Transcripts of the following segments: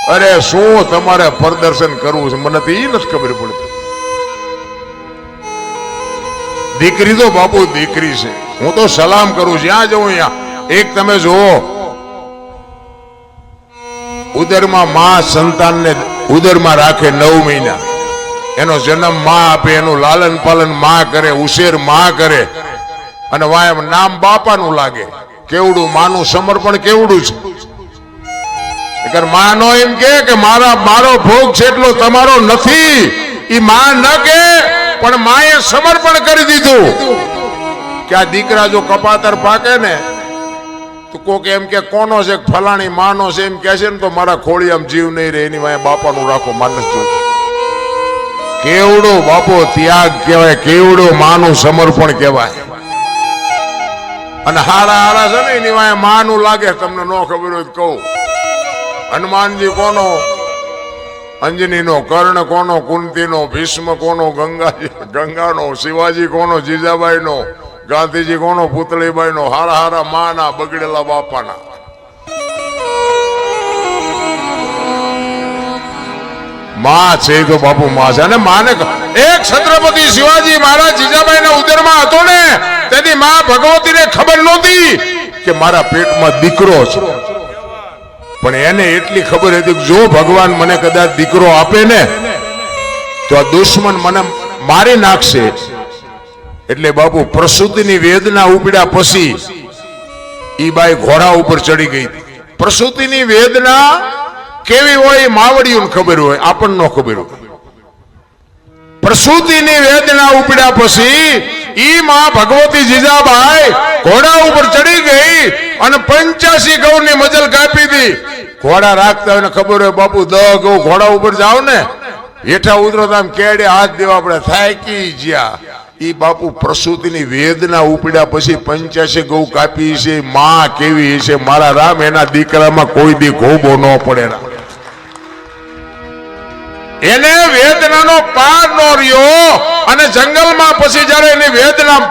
અરે શું તમારે પ્રદર્શન કરવું છે મને તો એ નથી ખબર પડતી. દીકરી તો બાપુ દીકરી છે. હું તો સલામ કરું જ્યાં જઉં ત્યાં. એક તમે જુઓ, ઉદરમાં માં સંતાનને ઉદરમાં રાખે 9 મહિના, એનો જન્મ માં આપે, એનું લાલન પાલન માં કરે, ઉછેર માં કરે, અને વાય નામ બાપાનું લાગે. કેવડું માનું સમર્પણ કેવડું છે. માનો એમ કે મારો ભોગ છે એટલો તમારો નથી, એ માં ન કે પણ માએ સમર્પણ કરી દીધું. કે આ દીકરા જો કપાતર પાકે ને તો કોક એમ કે કોનો છે, ફલાણી માનો છે એમ કે છે ને, તો મારા ખોળિયામાં જીવ નહીં રહે, એની વાય બાપાનું રાખો. માનસ જો કેવડો બાપો ત્યાગ કહેવાય, કેવડો માનું સમર્પણ કહેવાય. અને હારા છે ને એની વાય માનું લાગે. તમને ન ખબર હોય તો કહું, હનુમાનજી કોનો? અંજનીનો. કર્ણ કોનો? કુંતીનો. ભીષ્મ કોનો? ગંગાનો. શિવાજી કોનો? જીજાબાઈનો. ગાંધીજી કોનો? પુતળીબાઈનો. હારા હારા માના, બગડેલા બાપાના. માં છે તો બાપુ માં છે. અને માને એક છત્રપતિ શિવાજી મહારાજ જીજાબાઈના ઉદરમાં હતો ને, તેથી માં ભગવતીને ખબર નહોતી કે મારા પેટમાં દીકરો છે. પણ એને એટલી ખબર હતી કે જો ભગવાન મને કદાચ દીકરો આપે ને તો આ દુશ્મન મને મારી નાખશે. એટલે બાપુ પ્રસૂતિની વેદના ઉપડ્યા પછી ઈ બાઈ ઘોડા ઉપર ચડી ગઈ. પ્રસૂતિની વેદના કેવી હોય માવડીઓને ખબર હોય, આપણને ન ખબર હોય. પ્રસૂતિની વેદના ઉપડ્યા પછી ઈ માં ભગવતી જીજાબાઈ ઘોડા ઉપર ચડી ગઈ અને 85 ગૌની મજલ કાપી દી. ઘોડા રાખતા હોય ને ખબર હોય બાપુ 10 ગૌ ઘોડા ઉપર જાવ ને, હેઠા ઉતરો તો આમ કેડે હાથ દેવા પડે, થાકી જ્યા. ઈ બાપુ પ્રસૂતિની વેદના ઉપડ્યા પછી 85 ગૌ કાપી છે. માં કેવી છે મારા રામ, એના દીકરામાં કોઈ દી ગોબો ન પડે. એને વેદનાનો પાર નો રહ્યો. અને જંગલમાં પછી જયારે એની વેદના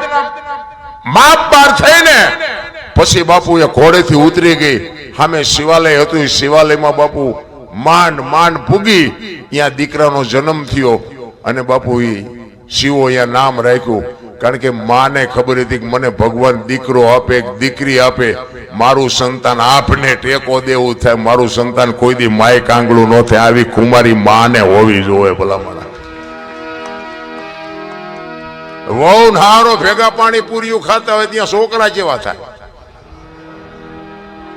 માપ પાર થઈ ને પછી બાપુ એ ઘોડેથી ઉતરી ગઈ. સામે શિવાલય હતું, શિવાલયમાં બાપુ માંડ પૂગી. ત્યાં દીકરાનો જન્મ થયો અને બાપુ શિવો અહીંયા નામ રાખ્યું. કારણ કે માને ખબર હતી કે મને ભગવાન દીકરો આપે, દીકરી આપે, મારું સંતાન આપને ટેકો દેવું થાય, મારું સંતાન કોઈ દી માય કાંગળું ન થાય. આવી કુમારી માને હોવી જોઈએ. ભલામણા વહુ હારો ભેગા પાણી પૂરીઓ ખાતા હોય ત્યાં છોકરા જેવા થાય.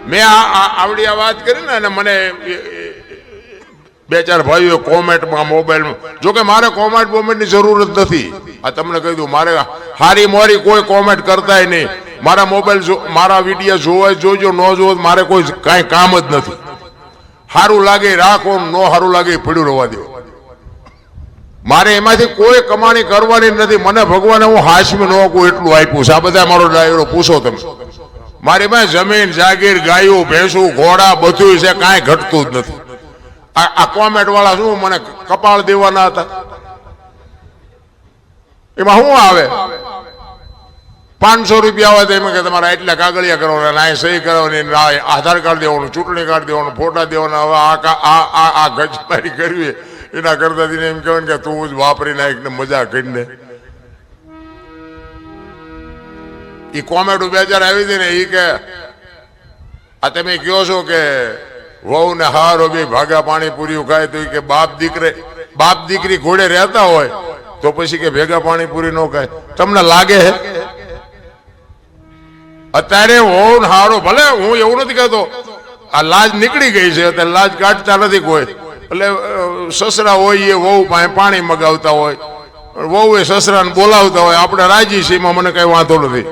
મેં આવડી આ વાત કરી ને, અને મને 2-4 ભાઈઓ કોમેન્ટમાં મોબાઈલમાં, જોકે મારે કોમેન્ટ બોમેન્ટની જરૂર જ નથી. આ તમને કહી દઉં, મારે હારી મોરી કોઈ કોમેન્ટ કરતાય નહીં. મારા મોબાઈલ મારા વિડીયો જોવાય જોજો, ન જોવો મારે કોઈ કાંઈ કામ જ નથી. સારું લાગે રાખો, ન સારું લાગે પડ્યું રહેવા દો. મારે એમાંથી કોઈ કમાણી કરવાની નથી. મને ભગવાને હું હાશમી ન કહું એટલું આપ્યું છે. આ બધા મારો ડાયરો પૂછો તમે. મારી પાસે જમીન જાગીર, ગાયો ભેંસું, ઘોડા બધું છે, કાંઈ ઘટતું જ નથી. આ કોમેન્ટ વાળા શું મને કપાળ દેવાના હતા? એમાં શું આવે? 500 રૂપિયા આવે તો એમ કે તમારા એટલા કાગળિયા કરવાના, ના સહી કરવાની, આધાર કાર્ડ દેવાનું, ચૂંટણી કાર્ડ દેવાનું, ફોટા દેવાના. હવે આ ગજમારી કરવી એના કરતા એમ કહેવાય કે તું જ વાપરી નાખ ને મજા કરીને. એ કોમેન્ટ 2000 આવી હતી ને, એ કે આ તમે કહો છો કે વહુ ને હારો બે ભાગા પાણી પૂરી ખાય તો કે બાપ દીકરી ઘોડે રહેતા હોય તો પછી કે ભેગા પાણી પૂરી ન ખાય. તમને લાગે હે અત્યારે વહુ ને હારો? ભલે હું એવું નથી કહેતો, આ લાજ નીકળી ગઈ છે અત્યારે, લાજ કાઢતા નથી કોઈ. એટલે સસરા હોય એ વહુ પાસે પાણી મગાવતા હોય, વહુ એ સસરાને બોલાવતા હોય, આપણે રાજી છીએ, એમાં મને કઈ વાંધો નથી.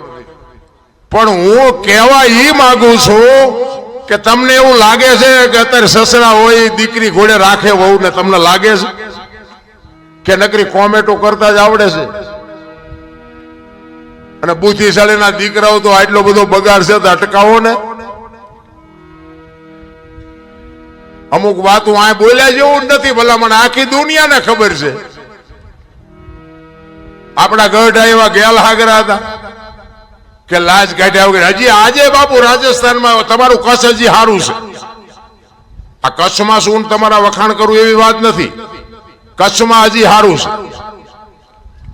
પણ હું કહેવા એ માંગુ છું કે તમને એવું લાગે છે કે અત્યારે સસરા હોય દીકરી ઘોડે રાખે વહુ ને? તમને લાગે છે કે નકરી કોમેન્ટો કરતા જ આવડે છે? અને બુદ્ધિશાળીના દીકરાઓ તો આટલો બધો બગાડ છે તો અટકાવો ને. અમુક વાતો આ બોલ્યા જેવું નથી. ભલા મને આખી દુનિયાને ખબર છે. આપણા ગઢ એવા ગેલ હાગરા હતા કે લાજ કાઢ્યા વગર. હજી આજે બાપુ રાજસ્થાનમાં તમારું કચ્છ હજી સારું છે. આ કચ્છમાં શું તમારા વખાણ કરું એવી વાત નથી, કચ્છમાં હજી સારું છે,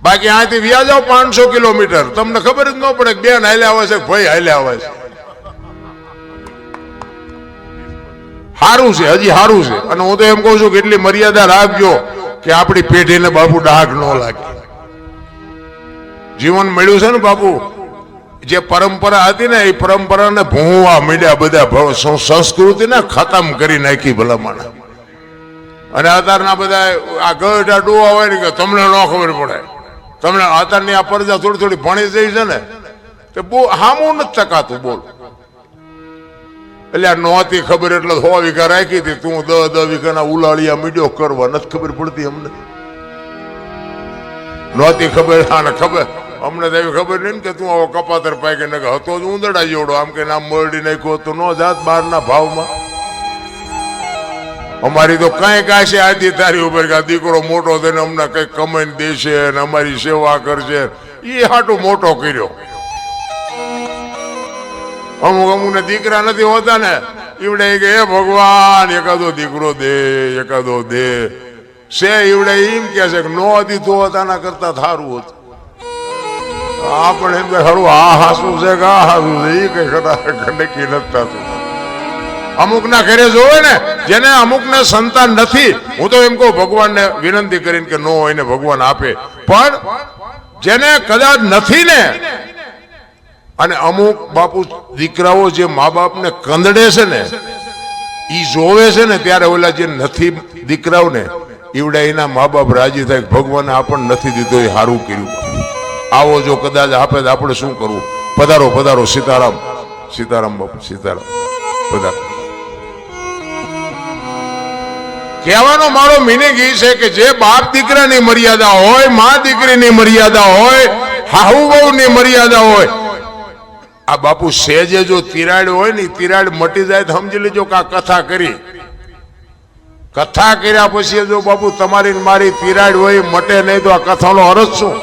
બાકી અહીંથી વ્યા જાઓ 500 કિલોમીટર તમને ખબર જ ન પડે કે બેન હાલ્યા આવે છે ભાઈ હાલ્યા આવે છે. સારું છે, હજી સારું છે. અને હું તો એમ કહું છું કે એટલી મર્યાદા રાખજો કે આપણી પેઢીને બાપુ ડાઘ ન લાગે. જીવન મળ્યું છે ને બાપુ, જે પરંપરા હતી ને એ પરંપરાને ભૂંવા મીડ્યા બધા, સંસ્કૃતિને ખતમ કરી નાખી ભલામણ. અને અત્યારના બધા આ ગઢા ડોવા હોય ને કે તમને ન ખબર પડે, તમને અત્યારની આ પરજા થોડી થોડી ભણી જઈ છે ને તે બહુ હામું નથી ટકાતું. બોલ એટલે આ નહોતી ખબર એટલે 100 વીઘા રાખી હતી, તું 10 વીઘાના ઉલાળિયા મીડિયો કરવા નથી ખબર પડતી અમને. નહોતી ખબર, હા ખબર અમને તો એવી ખબર નહીં કે તું આવો કપાતર પાકે ને હતો જ ઉંદરડા જેવડો, આમ કે નામ મરડી નાખ્યો તો ન જાત બહારના ભાવમાં. અમારી તો કઈ કાશે આજી તારી ઉપર કે દીકરો મોટો થઈને અમને કઈક કમાઈને દેશે અને અમારી સેવા કરશે, એ હાટું મોટો કર્યો. અમુક અમુકને દીકરા નથી હોતા ને ઈવડે કે હે ભગવાન એકાદો દીકરો દે, એકાદો દે છે. ઈવડે એમ કે છે કે નો દીધો હોતાના કરતા સારું હતું. આપણે એમ કે હરું આ હાસું છે કે આ હાસું છે, એ કઈ નક્કી નથી થતું. અમુક ના ઘરે જોવે ને જેને અમુક ને સંતાન નથી, હું તો એમ કહું ભગવાનને વિનંતી કરીને કે નો હોય ને ભગવાન આપે, પણ જેને કદાચ નથી ને, અને અમુક બાપુ દીકરાઓ જે મા બાપને કંદડે છે ને ઈ જોવે છે ને ત્યારે ઓલા જે નથી દીકરાઓ ને ઈવડા એના મા બાપ રાજી થાય ભગવાને આપણને નથી દીધો એ સારું કર્યું. આવો જો કદાચ આપે તો આપણે શું કરવું? પધારો પધારો, સીતારામ સીતારામ બાપુ સીતારામ, પધારો. કહેવાનો મારો મિનિંગ એ છે કે જે બાપ દીકરાની મર્યાદા હોય, મા દીકરીની મર્યાદા હોય, હાહુ વહુની મર્યાદા હોય, આ બાપુ સેજે જો તિરાડ હોય ને તિરાડ મટી જાય તો સમજી લેજો કે આ કથા કરી. કથા કર્યા પછી જો બાપુ તમારી મારી તિરાડ હોય મટે નહીં તો આ કથાનો અર્થ શું?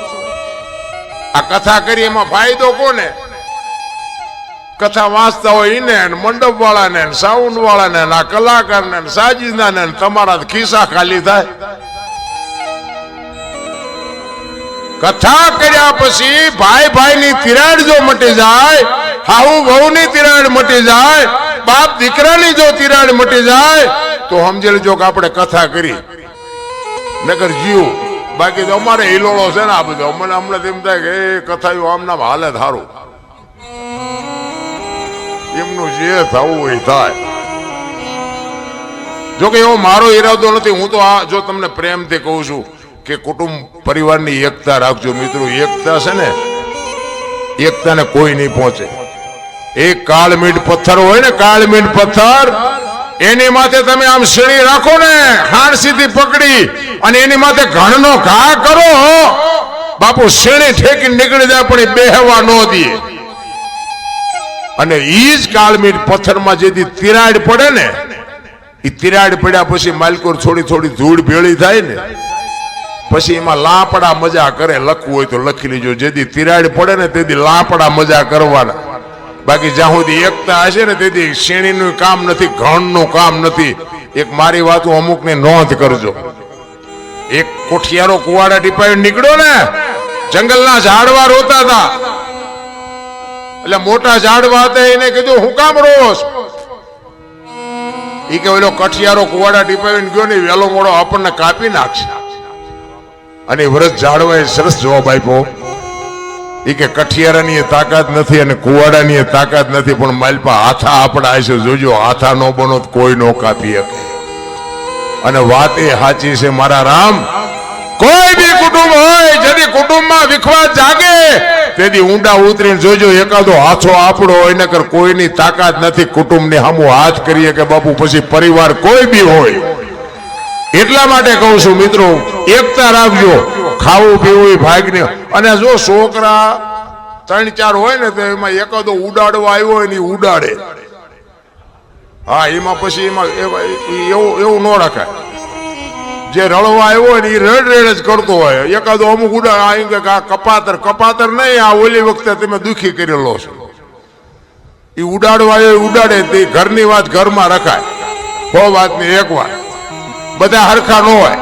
આ કથા કરી એમાં ફાયદો કોને? કથા વાંચતા હોય એને, મંડપ વાળાને, સાઉન્ડ વાળાને, આ કલાકારને, સાજીદાને, તમારા ખિસ્સા ખાલી થાય. કથા કર્યા પછી ભાઈ ભાઈની તિરાડ જો મટી જાય, હાહુ વહુની તિરાડ મટી જાય, બાપ દીકરાની જો તિરાડ મટી જાય તો સમજી લેજો કે આપણે કથા કરી. નકર જીવ બાકી તો અમારે હિલોળો છે ને આ બધો. અમને હમણાં એમ થાય કે એ કથા આમ નામ હાલે સારું, એમનું જે થવું હોય થાય. જોકે એવો મારો ઈરાદો નથી. હું તો આ જો તમને પ્રેમથી કહું છું કે કુટુંબ પરિવારની એકતા રાખજો મિત્રો. એકતા છે ને, એકતાને કોઈ નહીં પહોંચે. એક કાળમીટ પથ્થર હોય ને, કાળમીટ પથ્થર, એની માથે તમે આમ સીડી રાખો ને હાણસીથી પકડી અને એની માથે ઘણનો ઘા કરો બાપુ, સીડી ઠેકી નીકળી જાય પણ એ બેહવા ન દે. અને ઈ જ કાળમીટ પથ્થરમાં જેથી તિરાડ પડે ને, એ તિરાડ પડ્યા પછી માલકોર થોડી થોડી ધૂળ ભેળી થાય ને પછી એમાં લાપડા મજા કરે. લખવું હોય તો લખી લેજો, જેથી તિરાડ પડે ને તેથી લાપડા મજા કરવાના. બાકી જ્યાં સુધી એકતા હશે ને તેથી શેણીનું કામ નથી, ઘણનું કામ નથી. એક મારી વાતો અમુકને નોંધ કરજો. એક કોઠિયારો કુવાડા ટીપાઈ નીકળ્યો ને, જંગલના ઝાડવા રોતા હતા. એટલે મોટા ઝાડવા હતા એને કીધું હું કામ રોસ? એ કે ઓલો કઠિયારો કુવાડા ટીપાવીને ગયો ને વેલો મોડો આપણને કાપી નાખશે. અને વરસ ઝાડવાએ સરસ જવાબ આપ્યો. એ કે કઠિયારાની તાકાત નથી અને કુવાડાની તાકાત નથી, પણ માલપા હાથા આપણા હશે. જોજો હાથા નો બનો કોઈ નો કાપી શકે. અને વાત એ સાચી છે મારા રામ. કોઈ બી કુટુંબ હોય, જેથી કુટુંબમાં વિખવાદ જાગે તેથી ઊંડા ઉતરીને જોજો એકાદો હાથો આપણો હોય, નકર કોઈની તાકાત નથી કુટુંબની સામુ હાથ કરીએ કે બાપુ પછી પરિવાર કોઈ બી હોય. એટલા માટે કહું છું મિત્રો, એકતા રાખજો. ખાવું પીવું ભાગને. અને જો છોકરા 3-4 હોય ને તો એમાં એકાદો ઉડાડવા આવ્યો હોય ને ઉડાડે, હા એમાં પછી એમાં એવું ન રખાય. જે રળવા આવ્યો હોય ને એ રેડ જ કરતો હોય. એકાદો અમુક ઉડાડ આ કપાતર નહીં, આ ઓલી વખતે તમે દુખી કરેલો છો. એ ઉડાડવા આવ્યો ઉડાડે, તે ઘરની વાત ઘરમાં રખાય. હો વાત ની એક વાત, બધા હરખા ન હોય.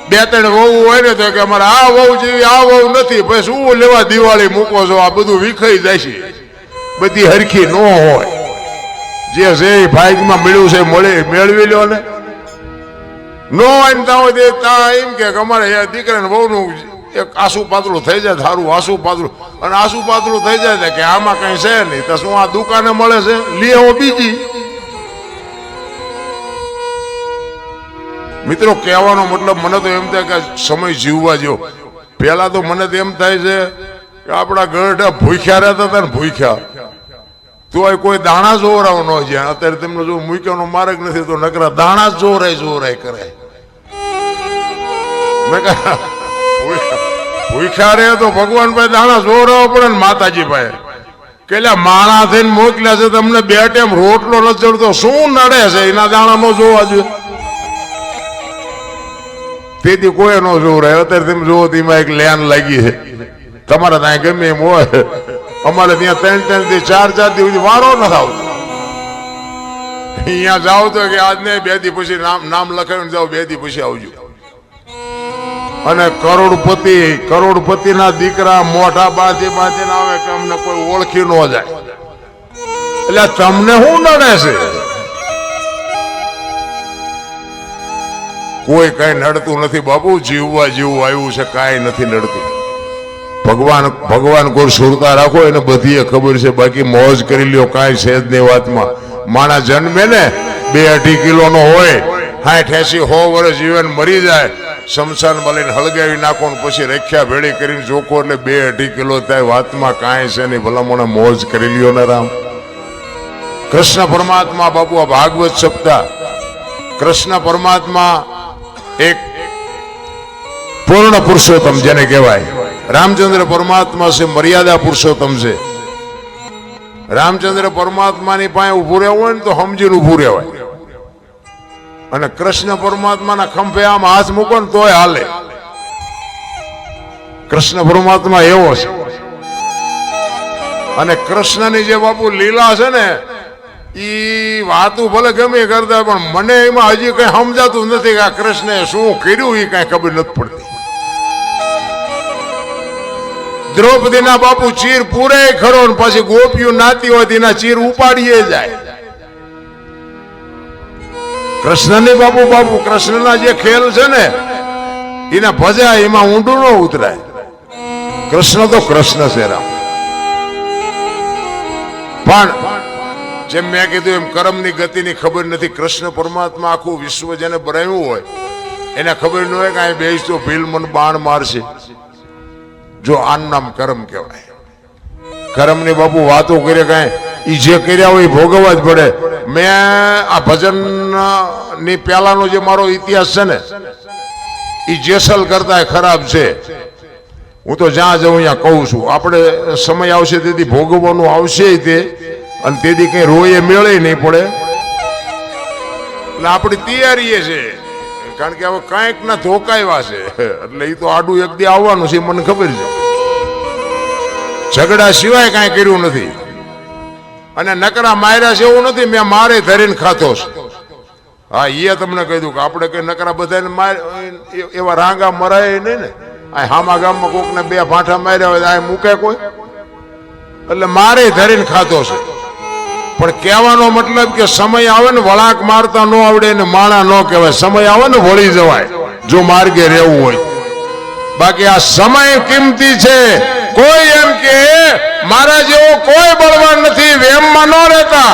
બે ત્રણ વહુ હોય ને તો કે અમારે આ વહુ જેવી આ વહુ નથી, પછી શું લેવા દિવાળી મૂકો છો, આ બધું વિખાઈ જાય છે. બધી હરખી ન હોય. જે છે એ ભાગમાં મળ્યું છે મેળવી લો ને. ન હોય ને ત્યાં એમ કે અમારે દીકરાને વહુનું એક આસુ પાતળું થઈ જાય, સારું આસુ પાતળું, અને આસુ પાતળું થઈ જાય કે આમાં કઈ છે નહીં, તો શું આ દુકાને મળે છે, લે આવો બીજી. મિત્રો કહેવાનો મતલબ મને તો એમ થાય કે સમય જીવવા જો. પેલા તો મને તો એમ થાય છે કે આપણા ગઢા ભૂખ્યા રહેતા હતા ને, ભૂખ્યા તો કોઈ દાણા જોવરાવ ન જાય. અત્યારે તમને જો મૂક્યાનો માર્ગ નથી તો નકરા દાણા જોરાય કરે. મેં કહ્યું ભૂખ્યા રહે તો ભગવાન ભાઈ દાણા જોરાવો પડે ને માતાજી ભાઈ કે માણા થઈને મોકલ્યા છે, તમને બે ટાઈમ રોટલો નથી ચડતો, શું નડે છે, એના દાણા નો જોવા જોઈએ. તેથી કોઈ ન જોવરાય. અત્યારે તમે જોવો તેમાં એક લેન લાગી છે, તમારે ત્યાં ગમે એમ હોય, અમારે ત્યાં 3 થી 4 દિવસ વારો ન આવતો. અહીંયા જાઓ તો કે આજ ને 2 દી પછી નામ લખાવીને જાઓ, 2 દી પછી આવજો. અને કરોડપતિ ના દીકરા મોઢા બાંધી આવે કે અમને કોઈ ઓળખી ન જાય. એટલે તમને શું નડે છે? કોઈ કઈ નડતું નથી બાપુ. જીવવા જેવું આવ્યું છે, કાંઈ નથી નડતું. ભગવાન કોઈ સુરતા રાખો એને બધી ખબર છે. બાકી મોજ કરી લ્યો, કાંઈ છે જ નહીં વાતમાં. માણા જન્મે ને 2-2.5 કિલો નો હોય, 60-80-100 વર્ષ જીવન મરી જાય, શમશાન લઈને હળગાવી નાખો ને પછી રખ્યા ભેળી કરીને જોખો એટલે 2-2.5 કિલો થાય. વાતમાં કાંઈ છે નહીં. ભલામણ મોજ કરી લ્યો ને રામ. કૃષ્ણ પરમાત્મા બાપુ આ ભાગવત સપ્તાહ, કૃષ્ણ પરમાત્મા એક પૂર્ણ પુરુષોત્તમ જેને કહેવાય. રામચંદ્ર પરમાત્મા છે મર્યાદા પુરુષોત્તમ છે. રામચંદ્ર પરમાત્માની પાસે ઉભું રહેવું હોય ને તો સમજીને ઉભું રહેવાય. અને કૃષ્ણ પરમાત્માના ખંભે આમ હાથ મૂકો ને તોય હાલે. કૃષ્ણ પરમાત્મા એવો છે. અને કૃષ્ણની જે બાપુ લીલા છે ને, ઈ વાતું ભલે ગમે કરતા, પણ મને એમાં હજી કઈ સમજાતું નથી કે આ કૃષ્ણે શું કર્યું, એ કઈ ખબર નથી પડતી. દ્રૌપદીના બાપુ ચીર પૂરે ખરો, પછી ગોપીઓ નાતી હોય તેના ચીર ઉપાડીએ જાય. કૃષ્ણની બાપુ કૃષ્ણના જે ખેલ છે ને એના ભજા, એમાં ઊંડું ન ઉતરાય. કૃષ્ણ તો કૃષ્ણ છે રામ. પણ જેમ મેં કીધું એમ કર્મની ગતિની ખબર નથી. કૃષ્ણ પરમાત્મા આખું વિશ્વ જેને બનાવ્યું હોય એને ખબર ન હોય કે અહીં બેસ તો ભીલ મને બાણ મારશે. જો આનું નામ કર્મ કહેવાય. કર્મની બાપુ વાતો કરે કાંઈ ઈ જે કર્યા હોય એ ભોગવવા જ પડે. મેં આ ભજન ની પહેલાનો જે મારો ઇતિહાસ છે ને એ જેસલ કરતા ખરાબ છે. હું તો જ્યાં જઉં અહીંયા કહું છું, આપણે સમય આવશે તેથી ભોગવવાનું આવશે તે, અને તેથી કઈ રોયે મેળે નહીં પડે. એટલે આપણી તૈયારી છે, કારણ કે હવે કાંઈક ના ધોકાવ્યા છે, એટલે એ તો આડું એક દી આવવાનું છે, મને ખબર છે. ઝઘડા સિવાય કાંઈ કર્યું નથી. અને નકરા માર્યા છે એવું નથી, મેં મારે ધરીને ખાતો છે. હા, એ તમને કહી દઉં કે આપણે કઈ નકરા બધાને એવા રાંગા મરાય નહીં ને. આ હામા ગામમાં કોકને 2 ભાંઠા માર્યા હોય આ મૂકે કોઈ? એટલે મારે ધરીને ખાતો છે. પણ કહેવાનો મતલબ કે સમય આવે ને વળાંક મારતા ન આવડે ને માણા ન કહેવાય. સમય આવે ને વળી જવાય જો માર્ગે રહેવું હોય. બાકી આ સમય કિંમતી છે. કોઈ એમ કે મારા જેવો કોઈ બળવાન નથી, વેમમાં ન રહેતા.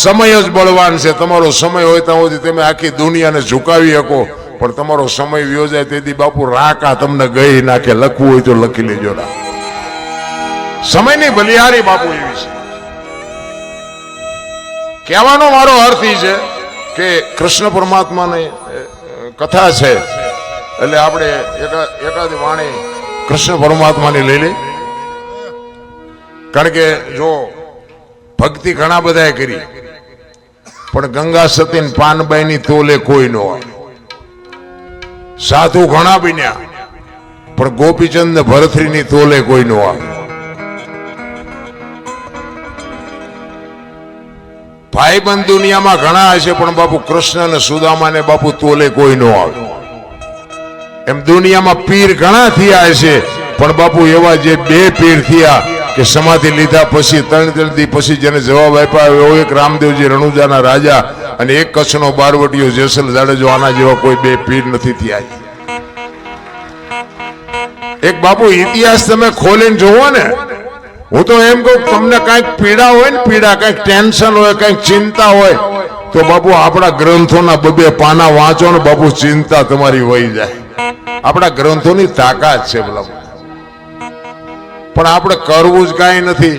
સમય જ બળવાન છે. તમારો સમય હોય ત્યાં સુધી તમે આખી દુનિયાને ઝુકાવી શકો, પણ તમારો સમય વ્યો જાય તેથી બાપુ રાકા તમને ગઈ નાખે. લખવું હોય તો લખી લેજો. સમયની બલિહારી બાપુ એવી છે. કહેવાનો મારો અર્થ એ છે કે કૃષ્ણ પરમાત્માની કથા છે, એટલે આપણે એકાદ વાણી કૃષ્ણ પરમાત્માની લઈ લઈ. કારણ કે જો ભક્તિ ઘણા બધાએ કરી, પણ ગંગા સતી પાનબાઈ ની તોલે કોઈ ન હોય. સાધુ ઘણા બન્યા, પણ ગોપીચંદ ભરથરી ની તોલે કોઈ ન હોય. ભાઈબંધ દુનિયામાં ઘણા હશે, પણ બાપુ કૃષ્ણ અને સુદામાને બાપુ તોલે કોઈ ન આવે. એમ દુનિયામાં પીર ઘણા થયા હશે, પણ બાપુ એવા જે બે પીર થયા કે સમાધિ લીધા પછી 3 દી પછી જેને જવાબ આપ્યા એવો એક રામદેવજી રણુજાના રાજા અને એક કચ્છનો બારવટીયો જેસલ જાડેજો, આના જેવા કોઈ બે પીર નથી થયા. એક બાપુ ઇતિહાસ તમે ખોલીને જોવો ને, હું તો એમ કહું તમને કઈક પીડા હોય ને, પીડા કઈક ટેન્શન હોય, કઈક ચિંતા હોય, તો બાપુ આપણા ગ્રંથોના 2 પાના વાંચો ને બાપુ, ચિંતા તમારી વહી જાય. આપણા ગ્રંથોની તાકાત છે બાપુ, પણ આપણે કરવું જ કાંઈ નથી.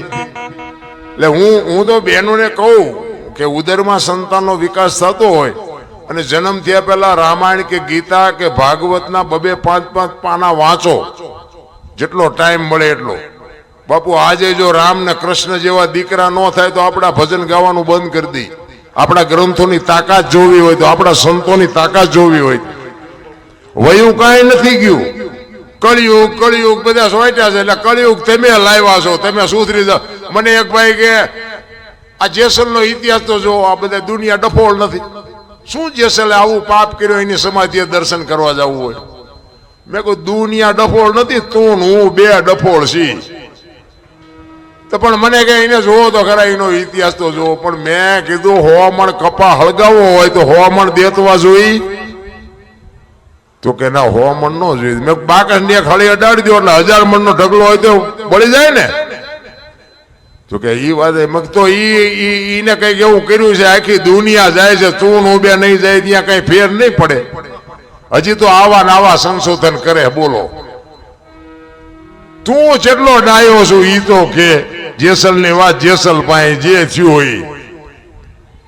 એટલે હું તો બહેનોને કહું કે ઉદરમાં સંતાનનો વિકાસ થતો હોય અને જન્મ થયા પહેલા રામાયણ કે ગીતા કે ભાગવતના 2-5 પાના વાંચો, જેટલો ટાઈમ મળે એટલો. બાપુ આજે જો રામ ને કૃષ્ણ જેવા દીકરા ન થાય તો આપણા ભજન ગાવાનું બંધ કરી દઈ. આપણા ગ્રંથોની તાકાત જોવી હોય તો, આપણા સંતોની તાકાત જોવી હોય, વયું કાંઈ નથી ગયું. કળિયુગ બધા સોટ્યા છે, એટલે કળિયુગ તમે લાવ્યા છો, તમે સુધરી જાઓ. મને એક ભાઈ કે આ જેસલનો ઇતિહાસ તો જો, આ બધા દુનિયા ડફોળ નથી. શું જેસલે આવું પાપ કર્યો એની સમાધિએ દર્શન કરવા જવું હોય? મેં કહ્યું દુનિયા ડફોળ નથી, તું હું 2 ડફોળ છી. તો પણ મને કે એને જોવો તો ખરા, એનો ઇતિહાસ તો જોવો. પણ મેં કીધું હવામાન કપા હળગાવવો હોય તો હવામાન દેતવા જોઈ, તો કે ના હવામાન ન જોઈ. મેં બાકસ ને ખાલી અડાડી દો એટલે 1000 મણનો ઢગલો હોય તો બળી જાય ને. તો કે ઈ વાત તો ઈને કઈક એવું કર્યું છે, આખી દુનિયા જાય છે, તું હું 2 નહીં જાય ત્યાં કઈ ફેર નહીં પડે. હજી તો આવા નવા સંશોધન કરે. બોલો તું જેટલો ડાયો છું ઈ તો કે જેસલ ની વાત જેસલ પાસે જે થયું હોય.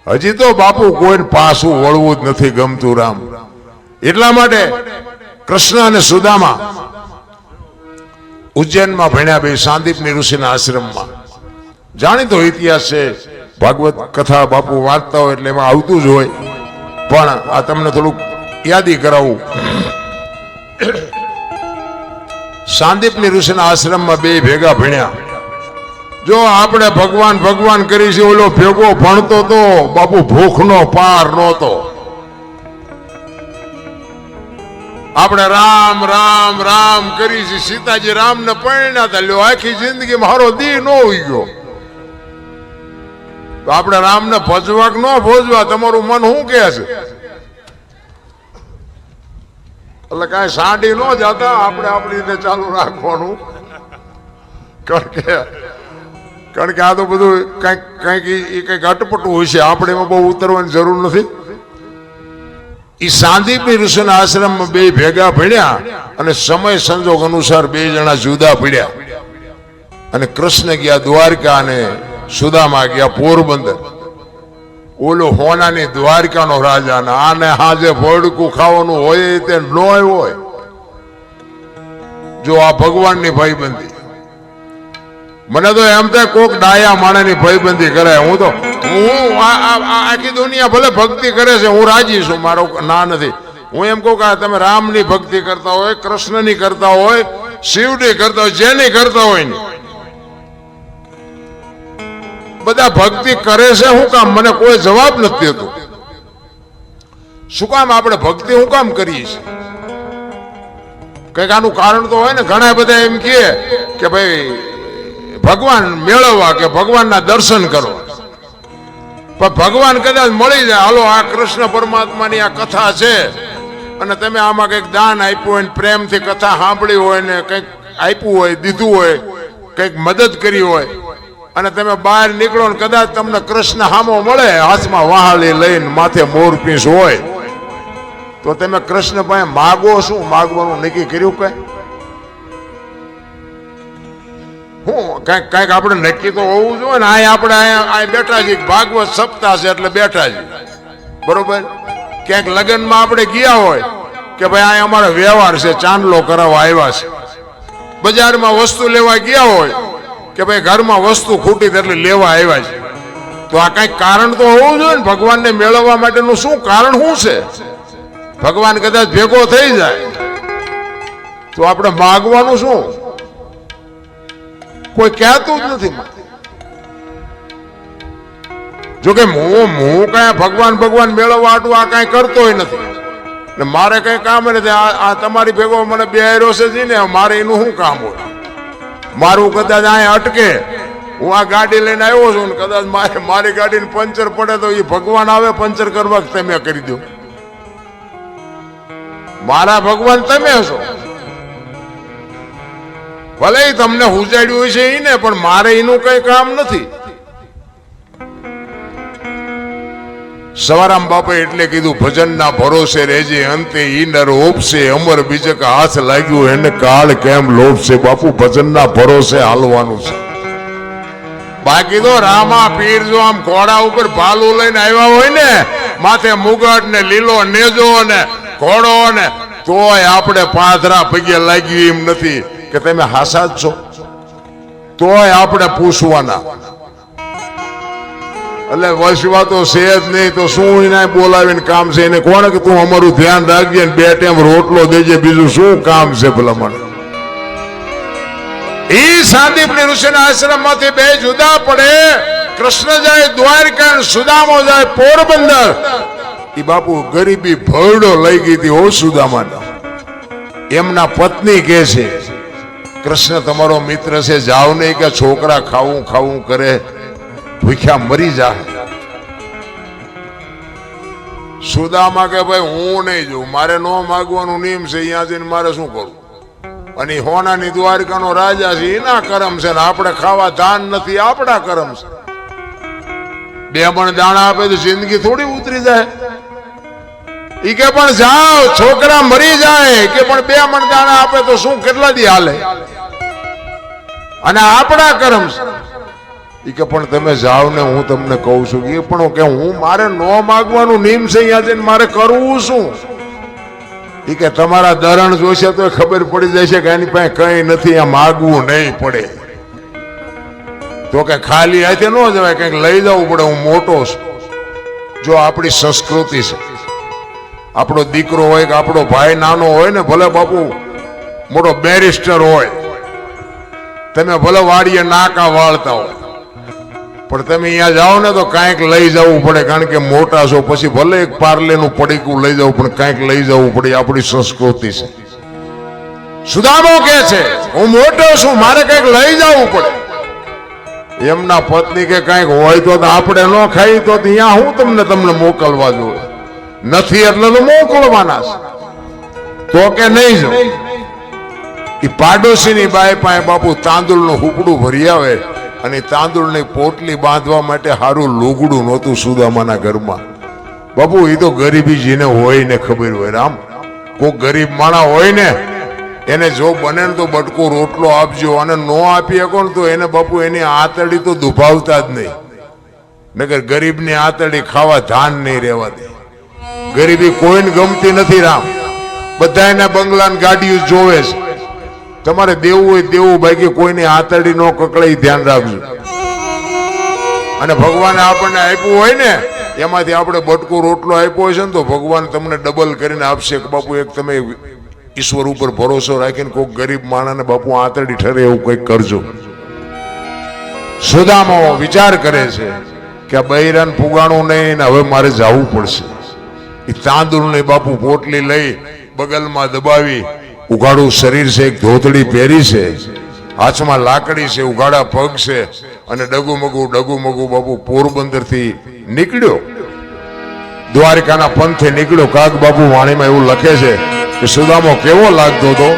હજી તો બાપુ કોઈ પાછું વળવું જ નથી ગમતું રામ. એટલા માટે કૃષ્ણ અને સુદામા ઉજ્જૈનમાં ભણ્યા, બે સાંદીપની ઋષિના આશ્રમમાં. જાણીતો ઇતિહાસ છે, ભાગવત કથા બાપુ વાંચતા હોય એટલે એમાં આવતું જ હોય, પણ આ તમને થોડુંક યાદી કરાવું. સાંદીપની ઋષિના આશ્રમમાં 2 ભેગા ભણ્યા. જો આપણે ભગવાન ભગવાન કરી છે, ઓલો ભેગો ભણતો તો બાપુ ભૂખનો પાર નહોતો. આપણે રામ રામ રામ કરી છે. સીતાજી રામ ને પરણ્યા હતા, લ્યો આખી જિંદગી મારો દી નો હોઈ ગયો. તો આપણે રામ ને ભજવા કે ન ભજવા, તમારું મન શું કે છે? એટલે કઈ સાંડી ન જતા, આપણે આપણી રીતે ચાલુ રાખવાનું. કારણ કે આ તો બધું કઈક અટપટું હોય છે, આપણે એમાં બહુ ઉતરવાની જરૂર નથી. એ સાંદીપની ઋષિના આશ્રમમાં 2 ભેગા ભણ્યા અને સમય સંજોગ અનુસાર 2 જણા જુદા પડ્યા. અને કૃષ્ણ ગયા દ્વારકા અને સુદામા ગયા પોરબંદર. ઓલો હોનાની દ્વારકાનો રાજા ને આને હાજે ભડકું ખાવાનું હોય તે ન હોય. જો આ ભગવાનની ભાઈબંધી, મને તો એમ થાય કોક ડાયા માણસની ભાઈબંધી કરાય. હું આખી દુનિયા ભલે ભક્તિ કરે છે, હું રાજી છું, મારો ના નથી. હું એમ કહું કે તમે રામની ભક્તિ કરતા હોય, કૃષ્ણની કરતા હોય, શિવની કરતા હોય, જેની કરતા હોય ને, બધા ભક્તિ કરે છે શું કામ? મને કોઈ જવાબ નથી દેતો. શું કામ આપણે ભક્તિ શું કામ કરીએ છીએ? કઈક આનું કારણ તો હોય ને. ઘણા બધા એમ કે ભાઈ ભગવાન મેળવવા કે ભગવાનના દર્શન કરો, પણ ભગવાન કદાચ મળી જાય. હાલો આ કૃષ્ણ પરમાત્માની આ કથા છે અને તમે આમાં કઈક દાન આપ્યું હોય, પ્રેમથી કથા સાંભળી હોય ને કઈક આપ્યું હોય, દીધું હોય, કઈક મદદ કરી હોય, અને તમે બહાર નીકળો ને કદાચ તમને કૃષ્ણ હામો મળે, હાથમાં વહાલી લઈને માથે મોરપીંછ હોય, તો તમે કૃષ્ણ પાસે માગો શું? માગવાનું નક્કી કર્યું કઈ? હું કઈક આપણે નક્કી તો હોવું જોઈએ ને. આપણે અહીંયા બેઠા છીએ, ભાગવત સપ્તાહ છે એટલે બેઠા છીએ, બરોબર. ક્યાંક લગ્નમાં આપણે ગયા હોય કે ભાઈ અહીંયા અમારો વ્યવહાર છે, ચાંદલો કરાવવા આવ્યા છે. બજારમાં વસ્તુ લેવા ગયા હોય કે ભાઈ ઘરમાં વસ્તુ ખૂટી એટલે લેવા આવ્યા છે. તો આ કઈક કારણ તો હોવું જોઈએ ને. ભગવાનને મેળવવા માટેનું શું કારણ શું છે? ભગવાન કદાચ ભેગો થઈ જાય તો આપણે માગવાનું શું? કોઈ કહેતું જ નથી. જોકે હું કઈ ભગવાન મેળવવા આટલું આ કઈ કરતોય નથી ને મારે કઈ કામ નથી. આ તમારી ભેગો મને બેહાર્યો છે ને, મારે એનું શું કામ હોય? મારું કદાચ અહીંયા અટકે, હું આ ગાડી લઈને આવ્યો છું ને કદાચ મારી ગાડીને પંચર પડે તો એ ભગવાન આવે પંચર કરવા તમે કરી દો? મારા ભગવાન તમે છો. ભલે તમને ઉજાડ્યું છે એને, પણ મારે એનું કઈ કામ નથી. સવારામ બાપે એટલે કીધું, ભજનના ભરોસે રહેજે, અંતે ઈ નર ઓપશે, અમર બીજક હાથ લાગ્યું એને કાળ કેમ લોભશે. બાપુ ભજનના ભરોસે હાલવાનું છે. બાકી તો રામા પીર જો આમ ઘોડા ઉપર ભાલું લઈને આવ્યા હોય ને, માથે મુગટ ને લીલો નેજો ને ઘોડો ને, તોય આપણે પાથરા પગે લાગ્યું એમ નથી કે તમે હાસા જ છો. તોય આપણે પૂછવાના. એટલે વસવા તો છે જ નહીં તો શું એને બોલાવીને કામ છે? એને કોણ કે તું અમારું ધ્યાન રાખજે ને 2 ટાઈમ રોટલો દેજે, બીજું શું કામ છે? ભલા મને ઈ સાંદીપની ઋષિના આશ્રમ માંથી 2 જુદા પડે. કૃષ્ણ જાય દ્વારકા, સુદામો જાય પોરબંદર. ઈ બાપુ ગરીબી ભરડો લઈ ગઈ હતી હો સુદામાને. એમના પત્ની કે છે, કૃષ્ણ તમારો મિત્ર છે, જાઓ નહીં કે છોકરા ખાવું કરે, ભૂખ્યા મરી જાય. સુદામા કે ભાઈ હું નહીં જોઉં, મારે નો માગવાનું નિયમ છે, અહીંયા જઈને મારે શું કરવું? અને હોનાની દ્વારકાનો રાજા છે, એના કરમ છે ને આપણે ખાવા ધાન નથી, આપણા કરમ છે. 2 મણ દાણા આપે તો જિંદગી થોડી ઉતરી જાય? ઈ કે પણ જાઓ, છોકરા મરી જાય કે પણ 2 મણ દાણા આપે તો શું કેટલા દી હાલે? અને આપણા કરમ છે. ઈ કે પણ તમે જાઓ ને, હું તમને કહું છું એ પણ કે હું મારે નો માગવાનું નિયમ છે, અહીંયા જઈને મારે કરવું શું? ઈ કે તમારા દરણ જોશે તો ખબર પડી જશે કે એની પાસે કઈ નથી, આ માગવું નહીં પડે. તો કે ખાલી હાથે ન જવાય, કંઈક લઈ જવું પડે. હું મોટો છું. જો આપણી સંસ્કૃતિ છે, આપણો દીકરો હોય કે આપણો ભાઈ નાનો હોય ને, ભલે બાપુ મોટો બેરિસ્ટર હોય, તમે ભલે વાડીએ નાકા વાળતા હોય, પણ તમે અહીંયા જાઓ ને તો કાંઈક લઈ જવું પડે. કારણ કે મોટા છો, પછી ભલે એક પાર્લેનું પડીકું લઈ જવું, પણ કાંઈક લઈ જવું પડે. આપણી સંસ્કૃતિ છે. સુદામો કે છે, હું મોટો છું, મારે કંઈક લઈ જવું પડે. એમના પત્ની કે કાંઈક હોય તો આપણે ન ખાઈ તો અહીંયા હું તમને મોકલવા જોઈએ? નથી એટલે તો મોકલવાના છે. તો કે નહીં જો. એ પાડોશીની બાઈ પાસે બાપુ તાંદુળનું હુકડું ભરી આવે, અને તાંદુળની પોટલી બાંધવા માટે સારું લુગડું નહોતું સુદામાના ઘરમાં. બાપુ એ તો ગરીબી જેને હોય ને ખબર હોય. રામ, કોઈ ગરીબ માણા હોય ને એને જો બને ને તો બટકો રોટલો આપજો, અને નો આપી શકો ને તો એને બાપુ એની આતડી તો દુભાવતા જ નહીં. નકર ગરીબની આતડી ખાવા ધાન નહીં રહેવા દે. ગરીબી કોઈને ગમતી નથી. રામ, બધા એના બંગલા ને ગાડીઓ જોવે છે. તમારે દેવું હોય દેવું, બાકી કોઈની આતડી નો કકળે, ધ્યાન રાખજો. અને ભગવાને આપણને આપ્યું હોય ને, એમાંથી આપણે બટકો રોટલો આપ્યો છે ને, તો ભગવાન તમને ડબલ કરીને આપશે. બાપુ એક તમે ઈશ્વર ઉપર ભરોસો રાખીને કોઈક ગરીબ માણસને બાપુ આતડી ઠરે એવું કંઈક કરજો. સુદામો વિચાર કરે છે કે આ બૈરાન પુગાણું નહીં, હવે મારે જવું પડશે. એ તાંદુળની બાપુ પોટલી લઈ બગલમાં દબાવી, ઉઘાડું શરીર છે, એક ધોતડી પહેરી છે, હાથમાં લાકડી છે, ઉઘાડા પગ છે, અને ડગુમગુ બાપુ પોરબંદર થી નીકળ્યો, દ્વારકાના પંથે નીકળ્યો. કાગ બાપુ વાણીમાં એવું લખે છે કે સુદામો કેવો લાગતો હતો.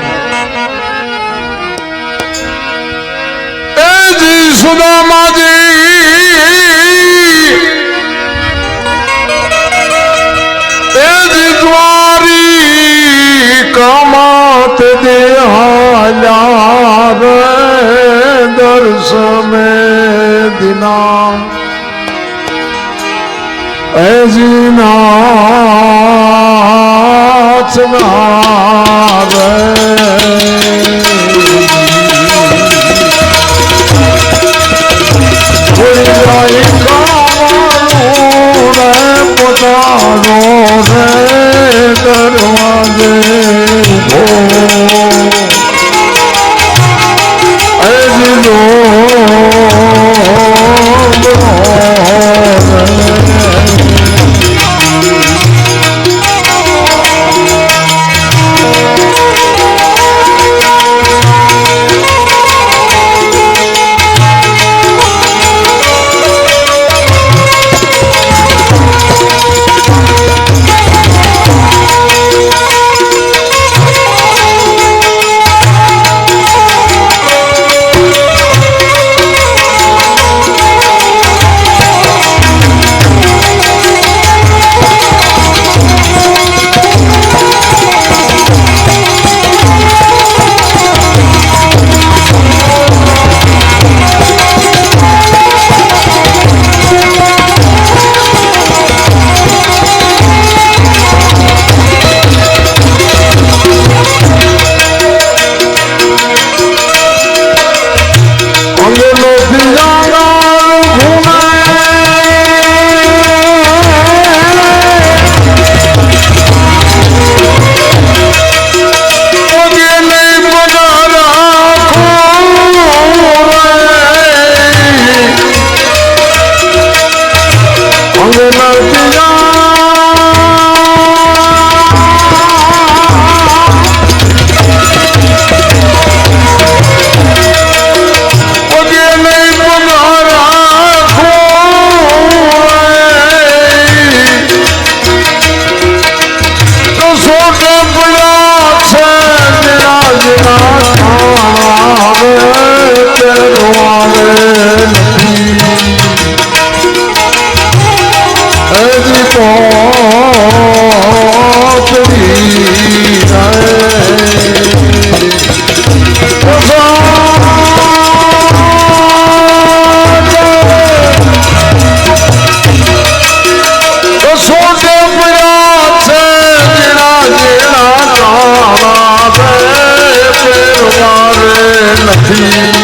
કમાત દેહાલ્યા રે દર્શ में दिना ऐजीनाथ नारे कोई जाए कामारू रे पोतानो रे दरवाजे हो ऐजीनो નથી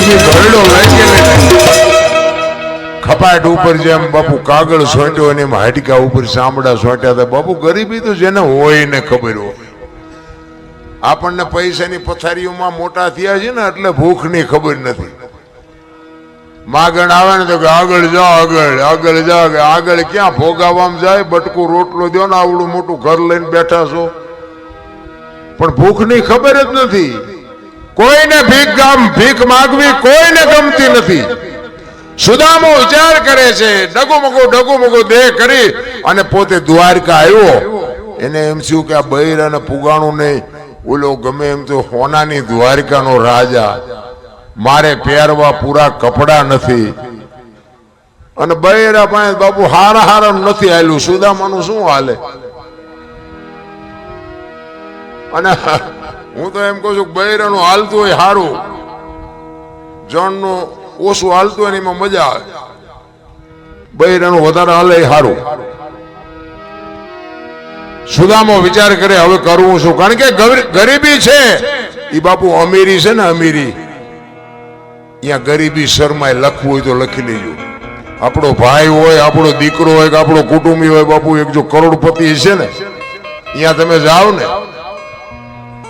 હજી શરીર ખપાટ ઉપર જેમ બાપુ કાગળ સોંટ્યો અને એમ હાડકા ઉપર ચામડા સોંટ્યા હતા. બાપુ ગરીબી તો જેને હોય ને ખબર હોય. આપણને પૈસાની પથારીઓમાં મોટા થયા છે ને એટલે ભૂખની ખબર નથી. માગણ આવે ને તો કે આગળ જા, આગળ આગળ જા. આગળ ક્યાં ભોગાવામાં જાય? બટકું રોટલો દો ને આવડું મોટું ઘર લઈને બેઠા છો, પણ ભૂખની ખબર જ નથી. કોઈને ભીખ માગવી કોઈને ગમતી નથી. સુદામો વિચાર કરે છે, ડગુમગો દેહ કરી અને પોતે દ્વારકા આવ્યો. એને એમ થયું કે આ બૈરાને પુગાણું નહીં, ઓલો ગમે એમ તો હોનાની દ્વારકાનો રાજા, મારે પહેરવા પૂરા કપડા નથી. અને બૈરા પાસે બાપુ હારા નથી હાલ્યું. સુદામાનું શું હાલે? અને હું તો એમ કહું છું બૈરાનું હાલતું હોય સારું, જણનું ઓછું હાલતું હોય એમાં મજા આવે. બૈરાનું વધારે હાલે સારું. સુદામો વિચાર કરે હવે કરવું શું? કારણ કે ગરીબી છે એ બાપુ અમીરી છે ને, અમીરી અહીંયા ગરીબી શરમાય. લખવું હોય તો લખી લેજો. આપણો ભાઈ હોય, આપણો દીકરો હોય કે આપણો કુટુંબી હોય, બાપુ એક જો કરોડપતિ છે ને અહીંયા તમે જાઓ ને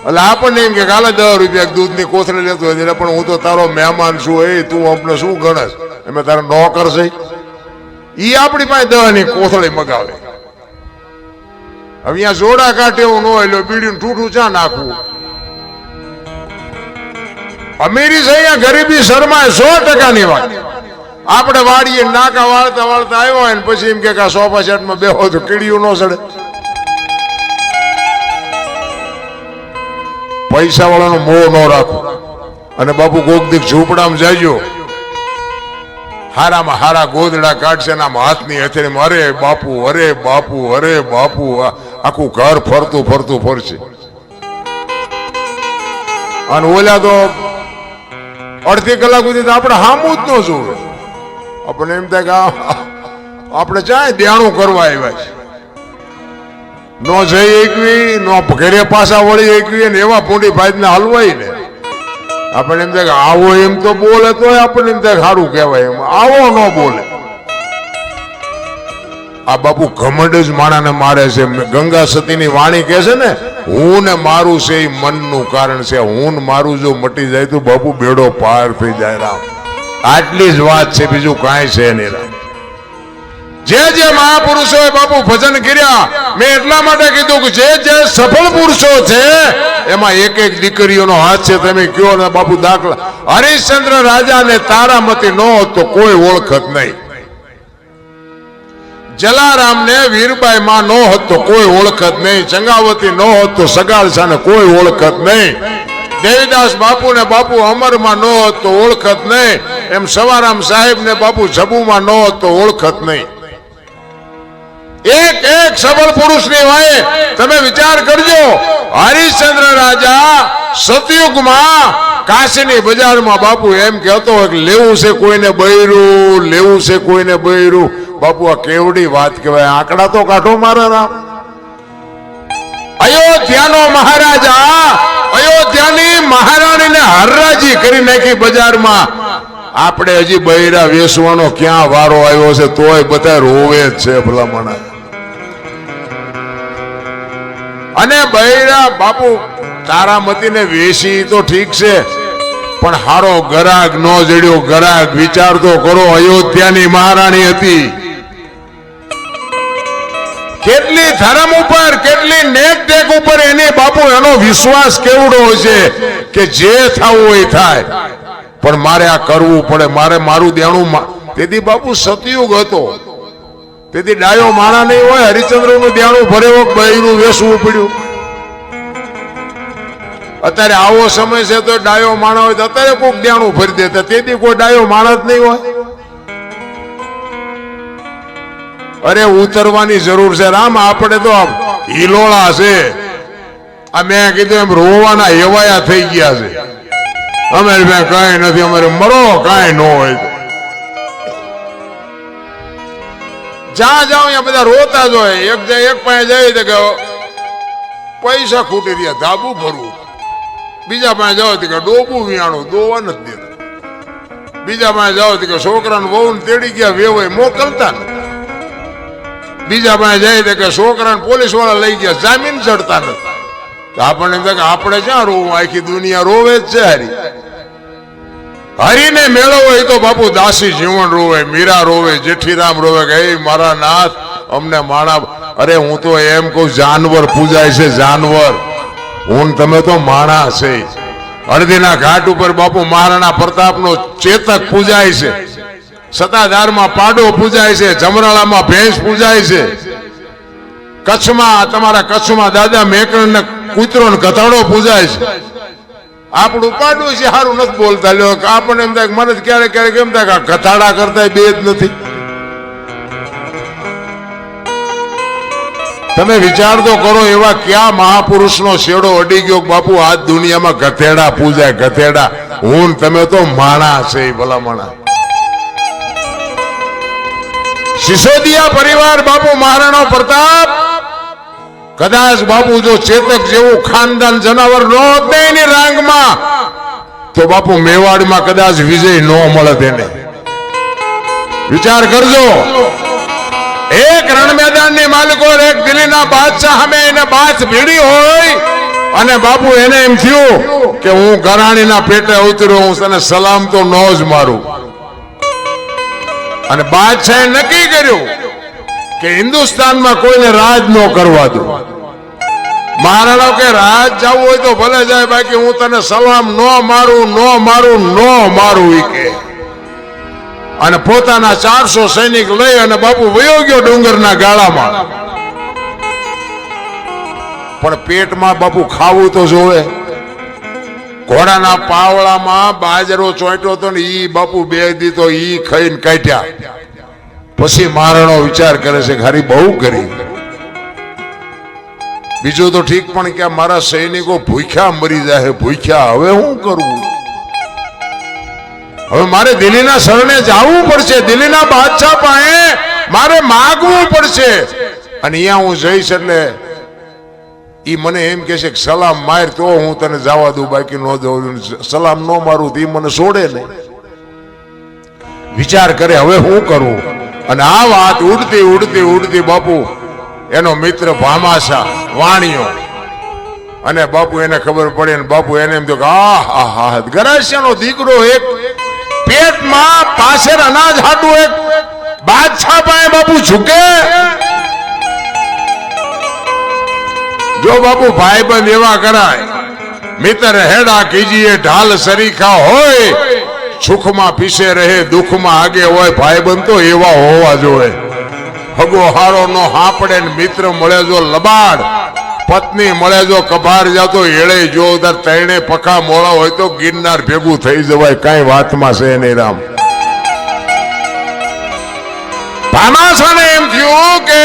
એટલે આપણને એમ કે કાલે 10 રૂપિયા દૂધની કોથળી લેતો હોય, પણ હું તો તારો મહેમાન છું, એ તું અમને શું ગણસ? અમે તારા નોકર છે. ઈ આપણી પાસે 10 ની કોથળી મગાવે. હવે અહીંયા જોડા કાઢે એવું ન હોય, બીડીનું ઠૂઠું ચા નાખવું? અમીરી છે અહીંયા ગરીબી શરમાય 100%ની વાત. આપણે વાડીએ નાકા વાળતા આવ્યો હોય ને પછી એમ કે સોફા સેટમાં બેહો તો કીડીયું ન સડે. પૈસા વાળાનો મોહ ન રાખો. અને બાપુ કોક દીક ઝૂંપડામાં જાયજો, હારામાં હારા ગોદડા કાઢશે ને આમ હાથની હથેળીમાં અરે બાપુ અરે બાપુ અરે બાપુ, આખું ઘર ફરતું ફરશે. અને ઓલા તો અડધી કલાક સુધી આપણે હામું જ ન જોવે. આપણે એમ થાય કે આપણે ચાય દેણું કરવા આવ્યા છે. નો જઈ એકવી નો ઘરે પાછા વળી એકવી ને એવા પૂંડી ભાઈ હલવાઈ ને આપણે એમ થાય કે આવો એમ તો બોલે તો આપણને એમ થાય સારું કહેવાય એમ આવો ન બોલે આ બાપુ ઘમંડ જ માણાને મારે છે ગંગા સતીની વાણી કહે છે ને હું ને મારું છે એ મનનું કારણ છે હું ને મારું જો મટી જાય તો બાપુ બેડો પાર થઈ જાય રામ આટલી જ વાત છે બીજું કાંઈ છે નહીં રામ જે જે મહાપુરુષોએ બાપુ ભજન કર્યા મેં એટલા માટે કીધું કે જે જે સફળ પુરુષો છે એમાં એક એક દીકરીઓનો હાથ છે તમે કયો ને બાપુ દાખલા હરિશ્ચંદ્ર રાજાને તારામતી ન હોત તો કોઈ ઓળખત નહીં જલારામને વીરબાઈ માં ન હોત તો કોઈ ઓળખત નહીં ચંગાવતી ન હોત તો સગાળસાને કોઈ ઓળખત નહીં દેવીદાસ બાપુ ને બાપુ અમરમાં ન હોત તો ઓળખત નહીં એમ સવારામ સાહેબ ને બાપુ જબુમાં ન હોત તો ઓળખત નહીં એક એક સબળ પુરુષની વાય તમે વિચાર કરજો હરિશ્ચંદ્ર રાજા સતયુગમાં કાશીની બજારમાં બાપુ એમ કહેતો હોય કે લેવું છે કોઈને બૈરું લેવું છે કોઈને બૈરું બાપુ આ કેવડી વાત કહેવાય આંકડા તો કાઢો મારા રામ અયોધ્યાનો મહારાજા અયોધ્યાની મહારાણીને હરરાજી કરી નાખી બજારમાં આપણે હજી બૈરા વેસવાનો ક્યાં વારો આવ્યો છે તોય બધા રોવે જ છે ભલામણા અને બૈરા બાપુ તારામતીને વેસી તો ઠીક છે પણ હારો ગરાગ નો જડ્યો ગરાગ વિચાર તો કરો અયોધ્યાની મહારાણી હતી કેટલી ધર્મ ઉપર કેટલી નેક ટેક ઉપર એની બાપુ એનો વિશ્વાસ કેવડો છે કે જે થવું હોય થાય પણ મારે આ કરવું પડે મારે મારું દેણું તેથી બાપુ સતયુગ હતો તેથી ડાયો માણા નહીં હોય હરિશ્ચંદ્ર નું દેણું ભરેવો બૈરું વેસવું પડ્યું અત્યારે આવો સમય છે તો ડાયો માણા હોય તો અત્યારે કોઈક દેણું ભરી દેતા તેથી કોઈ ડાયો માણા જ નહીં હોય અરે ઉતરવાની જરૂર છે રામ આપણે તો હિલોળા છે આ મેં કીધું એમ રોવાના હેવાયા થઈ ગયા છે અમે કઈ નથી અમારે મરો કઈ ન હોય જ્યાં જાઓ ત્યાં બધા રોતા જ હોય એક પાસે જાય તો કે પૈસા ખૂટી રહ્યા ધાબુ ભરવું બીજા પાસે જાઓ તો કે ડોબું વિયાણું દોવા નથી દેતા બીજા પાસે જાઓ તો કે છોકરાને વહુ તેડી ગયા વેવાય મોકલતા નથી બીજા પાસે જાય તો કે છોકરાને પોલીસ વાળા લઈ ગયા જામીન ચડતા નથી આપણને એમ થાય કે આપણે ક્યાં રોવું આખી દુનિયા રોવે જ છે હરીને મેળવો એ તો બાપુ દાસી જીવન રોવે મીરા રોવે જેઠીરામ રોવે કે એ મારા નાથ અમને માણા અરે હું તો એમ કહું જાનવર પૂજાય છે જાનવર હું તમે તો માણા છે હળદીના ઘાટ ઉપર બાપુ મહારાણા પ્રતાપનો ચેતક પૂજાય છે સતાધારમાં પાડો પૂજાય છે જમરાળામાં ભેંસ પૂજાય છે કચ્છમાં તમારા કચ્છમાં દાદા મેકણ ને કૂતરો ને ગધાડો પૂજાય છે આપણું પાડું છે સારું નથી બોલતા લ્યો આપણને એમ થાય મને ક્યારેક ક્યારેક એમ થાય કે ગધાડા કરતા બે જ નથી તમે વિચાર તો કરો એવા ક્યાં મહાપુરુષનો શેડો અડી ગયો બાપુ આ દુનિયામાં ગધેડા પૂજાય ગધેડા હું તમે તો માણા છે ભલા સિસોદિયા પરિવાર બાપુ મહારાણો પ્રતાપ કદાચ બાપુ જો ચેતક જેવું ખાનદાન જનાવર ન હોત ને એની રાંગમાં તો બાપુ મેવાડમાં કદાચ વિજય ન મળે તેને વિચાર કરજો એક રણ મેદાનની માલિકો એક દિલ્હીના બાદશાહ સામે એને બાથ ભીડી હોય અને બાપુ એને એમ થયું કે હું ગરાણીના પેટે ઉતર્યો હું તને સલામ તો ન જ મારું અને બાદશાહે નક્કી કર્યું કે હિન્દુસ્તાનમાં કોઈને રાજ ન કરવા દો મહારાણો કે રાજ જવું હોય તો ભલે જાય બાકી હું તને સલામ ન મારું કે અને પોતાના 400 સૈનિક લઈ અને બાપુ વયો ગયો ડુંગરના ગાળામાં પણ પેટમાં બાપુ ખાવું તો જોવે ઘોડાના પાવળામાં બાજરો ચોંટ્યો હતો ને ઈ બાપુ બે દીધો ઈ ખાઈને કાઢ્યા પછી મહારાણો વિચાર કરે છે ખારી બહુ કરી બીજું તો ઠીક પણ કે મારા સૈનિકો ભૂખ્યા મરી જાય ભૂખ્યા હવે શું કરવું હવે મારે દિલ્હીના શરણે જવું પડશે દિલ્હીના બાદશાહ પાસે મારે માગવું પડશે અને અહીંયા હું જઈશ એટલે ઈ મને એમ કહે છે કે સલામ માર તો હું તને જવા દઉં, બાકી ન દઉં. સલામ ન મારું તો ઈ મને છોડે નહીં. વિચાર કરે હવે હું કરું. અને આ વાત ઉડતી ઉડતી ઉડતી બાપુ એનો મિત્ર ભામાશા વાણિયો, અને બાપુ એને ખબર પડે ને બાપુ એને એમ તો ગરાસિયાનો દીકરો એક પેટમાં પાછળ અનાજ હાટું એક બાદશાહ પાસે બાપુ ઝૂકે. જો બાપુ ભાઈબંધ એવા કરાય, મિત્ર હેડા કીજીએ ઢાલ સરીખા હોય, સુખમાં પીછે રહે દુઃખમાં આગે હોય. ભાઈબંધ તો એવા હોવા જોઈએ. હગો હારો નો હાપડે ને મિત્ર મળે જો લબાડ, પત્ની મળે જો કભાર જાતો એળે જો ત્રણે પખા મોળા હોય તો ગિરનાર ભેગું થઈ જવાય. કઈ વાતમાં છે નહીં રામ. ભામાશાને એમ થયું કે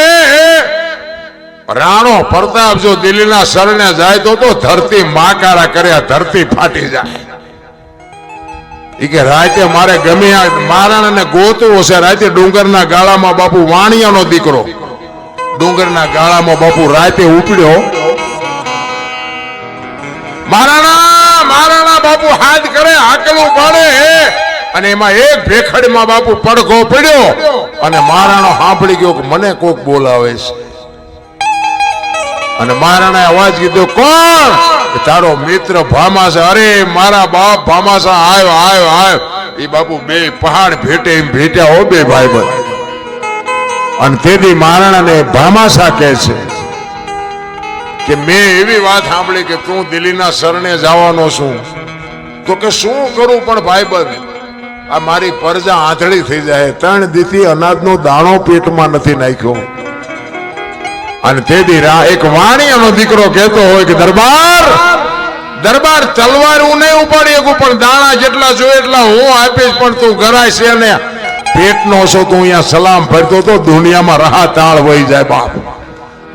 રાણો પ્રતાપ જો દિલ્હીના શરણે જાય તો ધરતી માકારા કર્યા, ધરતી ફાટી જાય. ઈ કે રાતે મારે ગમે મહારાણાને ગોતવો છે. રાતે ડુંગરના ગાળામાં બાપુ વાણિયાનો દીકરો ડુંગરના ગાળામાં બાપુ રાતે ઉપડ્યો. મહારાણા બાપુ હાથ કરે, હાકલું પાડે, અને એમાં એક ભેખડમાં બાપુ પડઘો પડ્યો. અને મહારાણો સાંભળી ગયો કે મને કોક બોલાવે છે. અને મહારાણાએ અવાજ કીધો, કોણ? તારો મિત્ર ભામાશા. અરે મારા બાપ ભામાશા, આવ્યો આવ્યો આવ્યો. એ બાપુ બે પહાડ ભેટે એમ ભેટ્યા હો બે ભાઈબંધ. અને તેથી મહારાણાને ભામાશા કહે છે કે મેં એવી વાત સાંભળી કે તું દિલ્હીના શરણે જવાનો છું. તો કે શું કરું પણ ભાઈબંધ, આ મારી પરજા આંધળી થઈ જાય. 3 દીથી અનાજનો દાણો પેટમાં નથી નાખ્યો. અને તેથી એક વાણિયાનો દીકરો કહેતો હોય કે દરબાર દરબાર તલવાર હું નહીં ઉપાડી શકું, પણ દાણા જેટલા જોઈએ એટલા હું આપીશ. પણ તું ગરાય છે ને પેટનો છો, તું અહીંયા સલામ ફરતો તો દુનિયામાં રહા તાળ વહી જાય. બાપ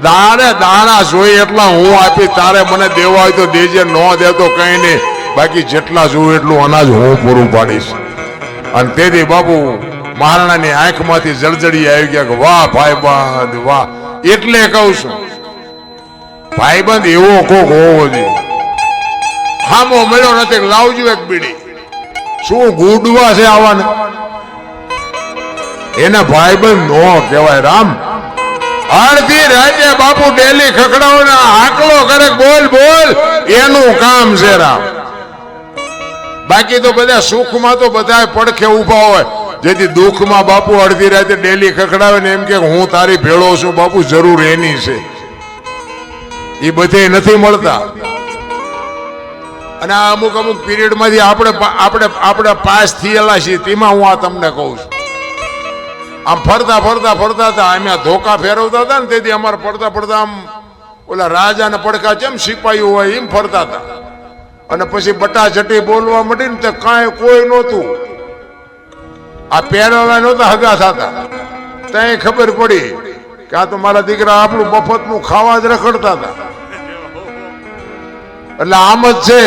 દાણા જોઈએ એટલા હું આપીશ. તારે મને દેવા હોય તો દેજે, ન દે તો કઈ નહીં. બાકી જેટલા જોઈએ એટલું અનાજ હું પૂરું પાડીશ. અને તેથી બાપુ મહારાણાની આંખમાંથી જળજળી આવી ગયા કે વાહ ભાઈબંધ વાહ. એટલે કહું છું ભાઈબંધ એવો કોક હોવો જોઈએ. હામો મળ્યો નથી, લાવજો એક બીડી. શું ગુડવા છે આવાને? એને ભાઈબંધ નો કહેવાય રામ. અડધી રાતે બાપુ ડેલી ખખડાવો, આકલો કરે, બોલ બોલ, એનું કામ છે રામ. બાકી તો બધા સુખમાં તો બધા પડખે ઉભા હોય. જેથી દુઃખમાં બાપુ અડધી રાતે ડેલી ખખડાવે ને એમ કે હું તારી ભેળો છું. બાપુ જરૂર એની છે, એ બધે નથી મળતા. અને આ અમુક અમુક પીરિયડ માંથી આપણે પાસ થયેલા છીએ. તેમાં હું આ તમને કહું છું. આમ ફરતા ફરતા ફરતા હતા, અમે ધોકા ફેરવતા હતા ને, તેથી અમારે પડતા પડતા આમ ઓલા રાજાને પડકા જેમ સિપાહીઓ હોય એમ ફરતા હતા. અને પછી બટાચટી બોલવા માંડી ને તો કાંઈ કોઈ નહોતું. આ પહેરવા નહોતા હગા થતા. ત્યાં ખબર પડી કે આ તો મારા દીકરા આપણું મફતનું ખાવા જ રખડતા હતા. એટલે આમ જ છે.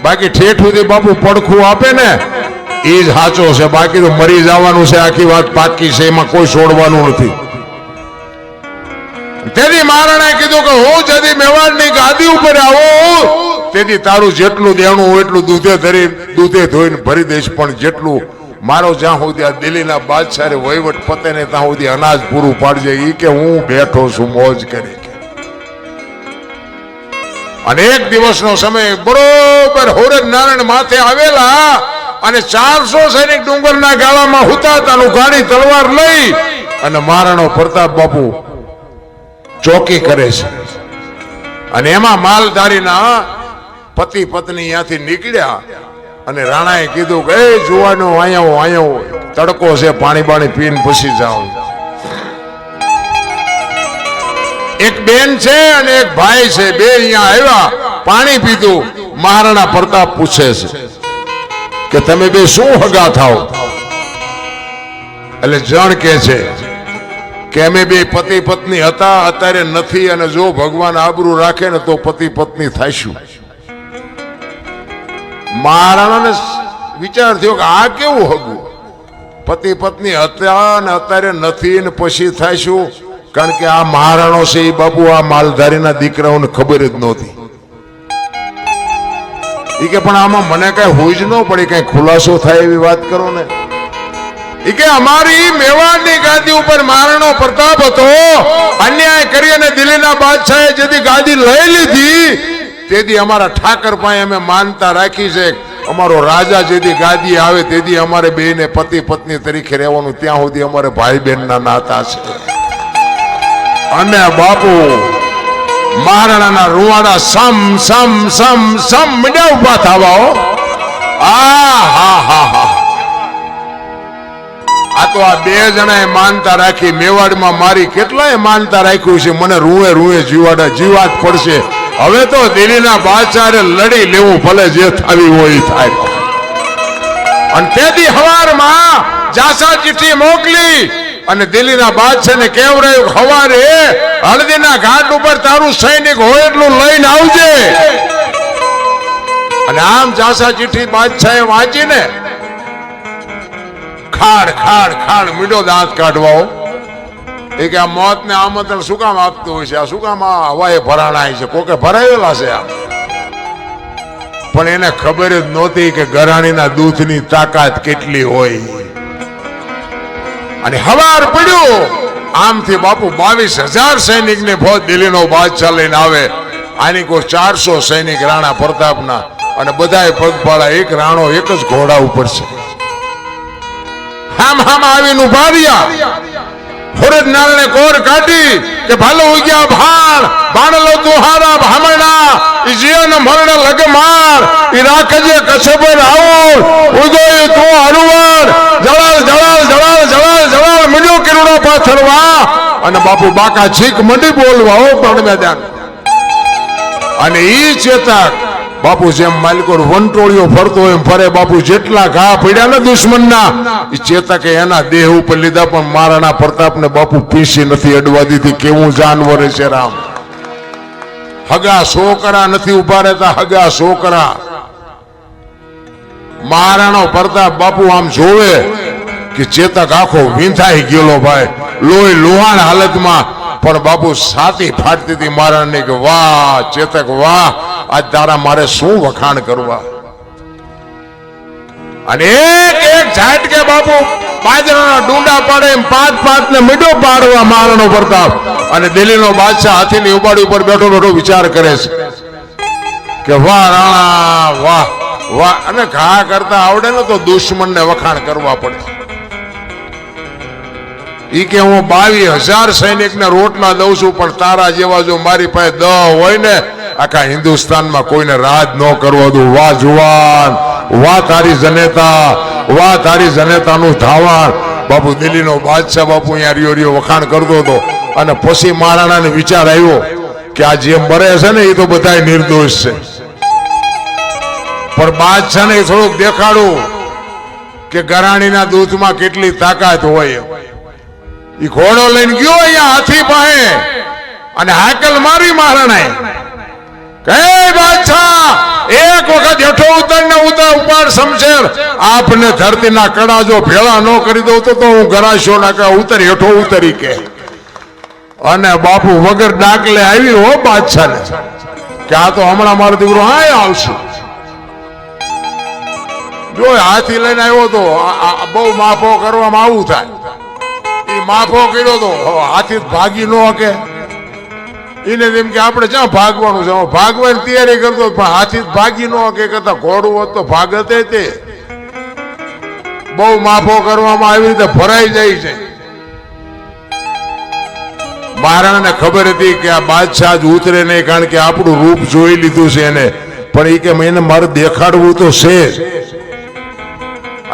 બાકી ઠેઠ સુધી બાપુ પડખું આપે ને એ જ સાચો છે. બાકી તો મરી જવાનું છે. આખી વાત પાકી છે, એમાં કોઈ છોડવાનું નથી. તેથી મહારાણાએ કીધું કે હું જદી મેવાડની ગાદી ઉપર આવું તેથી તારું જેટલું દેણું હોય એટલું દૂધે ધોઈને ભરી દઈશ. પણ જેટલું મારો જ્યાં સુધી આ દિલ્હીના બાદશાહે વહીવટ પતે ને ત્યાં સુધી અનાજ પૂરું પાડજે. ઈ કે હું બેઠો છું મોજ કરી. અને એક દિવસનો સમય બરોબર હોરજ નારાયણ માથે આવેલા અને 400 સૈનિક ડુંગરના ગાળામાં હુતાતાનું ગાડી તલવાર લઈ અને મહારાણો પ્રતાપ બાપુ ચોકી કરે છે. અને એમાં માલધારીના પતિ પત્ની ત્યાંથી નીકળ્યા અને રાણાએ કીધું કે એ જુવાનો આયો તડકો છે, પાણી બાણી પીને પછી જાઓ. એક બેન છે અને એક ભાઈ છે, બે અહીંયા આવ્યા, પાણી પીધું. મહારાણા પ્રતાપ પૂછે છે કે તમે બે શું હગા થાવ? એટલે જણ કે છે કે અમે બે પતિ પત્ની હતા, અત્યારે નથી, અને જો ભગવાન આબરૂ રાખે ને તો પતિ પત્ની થાઈશું. મહારાણાને વિચાર થયો કે આ કેવું હગું? પતિ પત્ની હતા ને અત્યારે નથી ને પછી થાઈશું. કારણ કે આ મહારાણો છે એ બાપુ આ માલધારીના દીકરાઓને ખબર જ નહોતી. ઈ કે પણ આમાં મને કઈ હોય જ ન પડી, કઈ ખુલાસો થાય એવી વાત કરો ને. ઈ કે અમારી મેવાડની ગાદી ઉપર મહારાણો પ્રતાપ હતો, અન્યાય કરી અને દિલ્હીના બાદશાહે જેથી ગાદી લઈ લીધી તેથી અમારા ઠાકર પાસે અમે માનતા રાખી છે, અમારો રાજા જેથી ગાદી આવે તેથી અમારે બેને પતિ પત્ની તરીકે રહેવાનું, ત્યાં સુધી અમારે ભાઈ બહેનના નાતા છે. અને બાપુ મહારાણાના રૂવાડા સમ સમ સમ સમ મીડા ઉભા થવા. આ તો આ બે જણાએ માનતા રાખી. મેવાડમાં મારી કેટલાય માનતા રાખ્યું છે, મને રૂએ રૂએ જીવાત પડશે. હવે તો દિલ્હીના બાદશાહે લડી લેવું, ભલે જે થાવી હોય એ થાય. અને તેથી હવારમાં જાસા ચિઠ્ઠી મોકલી અને દિલ્હીના બાદશાહને કહેવરાયું હવારે હળદીના ઘાટ ઉપર તારું સૈનિક હોય એટલું લઈને આવજે. અને આમ જાસા ચિઠ્ઠી બાદશાહે વાંચીને ખાડ ખાડ ખાડ મીઠો દાંત કાઢવાઓ. એ કે આ મોતને આમંત્રણ શું કામ આપતું હોય છે, આ શું કામ આ હવાએ ભરાણાય છે, કોકે ભરાયેલા છે આ. પણ એને ખબર જ નહોતી કે ગરાણીના દૂધની તાકાત કેટલી હોય. અને હવાર પડ્યું આમથી બાપુ 22,000 સૈનિકને ફોજ દિલ્હીનો બાદશાહ લઈને આવે. આની કોઈ 400 સૈનિક રાણા પ્રતાપના, અને બધાય પગપાળા. એક રાણો એક જ ઘોડા ઉપર છે. હામ હામ આવીને ઉભા રહ્યા. ફરજ નાળને કોર કાઢી કે ભાલો ઉગ્યા ભાણ બાણલો તુહારા ભામણા ઈ જીવન મરણ લગમાર ઈ રાખજે કછબર આવું ઉદય તું હરુવર જળાલ જળાલ જળાલ જળાલ જળાલ મીડો કિરણો પાથરવા. અને બાપુ બાકા છીક મંડી બોલવા ઓ પણ મેદાન. અને ઈ ચેતક બાપુ જેમ માલિકો વંટોળીઓ ફરતો હોય એમ ફરે. બાપુ જેટલા ઘા પડ્યા ને દુશ્મનના, એ ચેતકે એના દેહ ઉપર લીધા, પણ મહારાણા પ્રતાપને બાપુ પીસી નથી અડવા દીધી. કેવું જાનવર છે રામ. હગા છોકરા નથી ઉભા રહેતા, હગા છોકરા. મહારાણો પ્રતાપ બાપુ આમ જોવે કે ચેતક આખો વીંધાઈ ગયેલો ભાઈ, લોહી લોહાણ હાલતમાં. પણ બાપુ છાતી ફાટતી હતી મહારાણની કે વાહ ચેતક વાહ, આજ તારા મારે શું વખાણ કરવા. અને એક એક ઝાટકે બાપુ બાજરાના ડુંડા પાડે એમ 5-5 ને મીડો પાડવા મહારાણો પ્રતાપ. અને દિલ્હીનો બાદશાહ હાથીની ઉબાડી ઉપર બેઠો બેઠો વિચાર કરે છે કે વાહ રાણા વાહ વાહ. અને ઘા કરતા આવડે ને તો દુશ્મનને વખાણ કરવા પડે. ઈ કે હું 22,000 સૈનિકને રોટલા દઉં છું, પણ તારા જેવા જો મારી પાસે 10 હોય ને આખા હિન્દુસ્તાનમાં કોઈને રાજ ન કરવા દઉં. વાહ જુવાન, વાહ તારી જનેતા, વાહ તારી જનેતાનું ધાવણ. બાપુ દિલ્હીનો બાદશાહ બાપુ અહીંયા રિયો રિયો વખાણ કરતો હતો. અને પછી મહારાણાને વિચાર આવ્યો કે આ જે મરે છે ને એ તો બધા નિર્દોષ છે, પણ બાદશાહને થોડુંક દેખાડું કે ગરાણીના દૂધમાં કેટલી તાકાત હોય. ઈ ઘોડો લઈને ગયો અહીંયા હાથી પાસે અને હાકલ મારી મહારાણાએ કે બાદશાહ એક વખત હેઠો ઉતર ને ઉપાડ શમશેર. આપને ધરતીના કડા જો ભેળા ન કરી દઉં તો હું ગરાશો ના કે ઉતર હેઠો ઉતરી કે. અને બાપુ વગર ડાકલે આવી હો બાદશાહને કે આ તો હમણાં મારો દીકરો હા આવશે. જો હાથી લઈને આવ્યો તો બહુ માફો કરવામાં આવું થાય. માફો કર્યો તો હાથી ભાગી ન હકે. એને એમ કે આપણે ક્યાં ભાગવાનું છે, ભાગવાની તૈયારી કરતો પણ હાથી ભાગી ન હકે. કરતા ઘોડું હોત તો ભાગતે તે. બહુ માફો કરવામાં આવી રીતે ભરાઈ જાય છે. મહારાણાને ખબર હતી કે આ બાદશાહ જ ઉતરે નહીં, કારણ કે આપણું રૂપ જોઈ લીધું છે એને. પણ એ કે એને મારે દેખાડવું તો છે.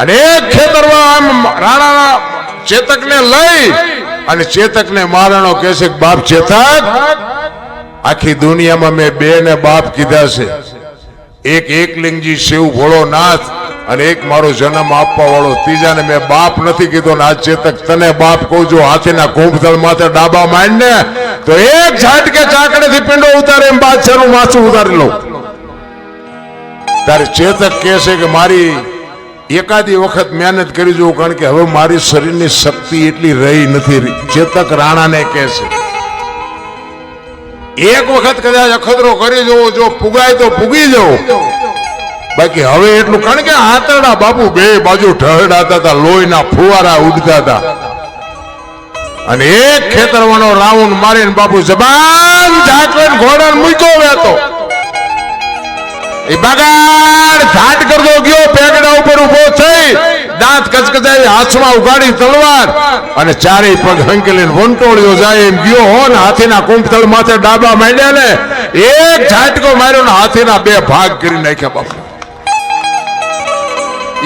અને એક ખેતરમાં રાણાના ચેતકને લઈ અને ચેતકને મહારાણો કહે છે બાપ ચેતક, આખી દુનિયામાં મેં 2 ને બાપ કીધા છે. એક એકલિંગજી શિવ ભોળોનાથ અને એક મારો જન્મ આપવા વાળો, ત્રીજાને મેં બાપ નથી કીધો. ને આ ચેતક તને બાપ કહું છું. હાથીના કુંભતળ માથે ડાબા માંડીને તો એક ઝાટકે ચાકડેથી પિંડો ઉતારે એમ બાદશાહનું માથું ઉતારી લો. તારે ચેતક કહે છે કે મારી એકાદી વખત મહેનત કરી જોઉં, કારણ કે હવે મારી શરીરની શક્તિ એટલી રહી નથી. ચેતક રાણાને કહે છે એક વખત કદાચ અખતરો કરી જોવો, જો પુગાય તો પુગી જવો, બાકી હવે એટલું, કારણ કે આંતરડા બાપુ બે બાજુ ઠહડાતા હતા, લોહીના ફુવારા ઉડતા હતા. અને એક ખેતરવાનો રાઉન્ડ મારીને બાપુ જબાન ઝાકરીને ઘોડાને મૂક્યો વેતો. એ બગાડ ઝાટ કરતો ગયો, પેગડા ઉપર ઉભો થઈ, દાંત કચકચાઈ, હાથમાં ઉગાડી તલવાર, અને ચારેય પગ હંકેલીને વંટોળ્યો જાય એમ ગયો હો ને હાથીના કુંભતળ માથે ડાબા માંડ્યા ને એક ઝાટકો માર્યો ને હાથીના બે ભાગ કરી નાખ્યા બાપુ.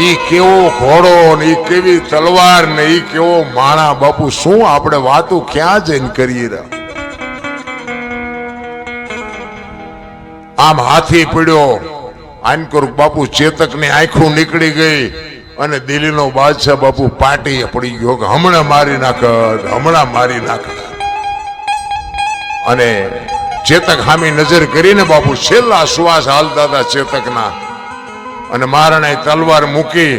ઈ કેવો ઘોડો ને ઈ કેવી તલવાર ને ઈ કેવો માણા બાપુ, શું આપણે વાતો ક્યાં જઈને કરીએ રહ્યા. આમ હાથી પડ્યો, આનકોર બાપુ ચેતક ની આંખો નીકળી ગઈ, અને દિલ્હીનો બાદશાહ બાપુ પાટીએ પડી ગયો કે હમણાં મારી નાખ, હમણાં મારી નાખ. અને ચેતક સામે નજર કરીને બાપુ છેલ્લા શ્વાસ હાલતા હતા ચેતકના, અને મહારાણાએ તલવાર મૂકી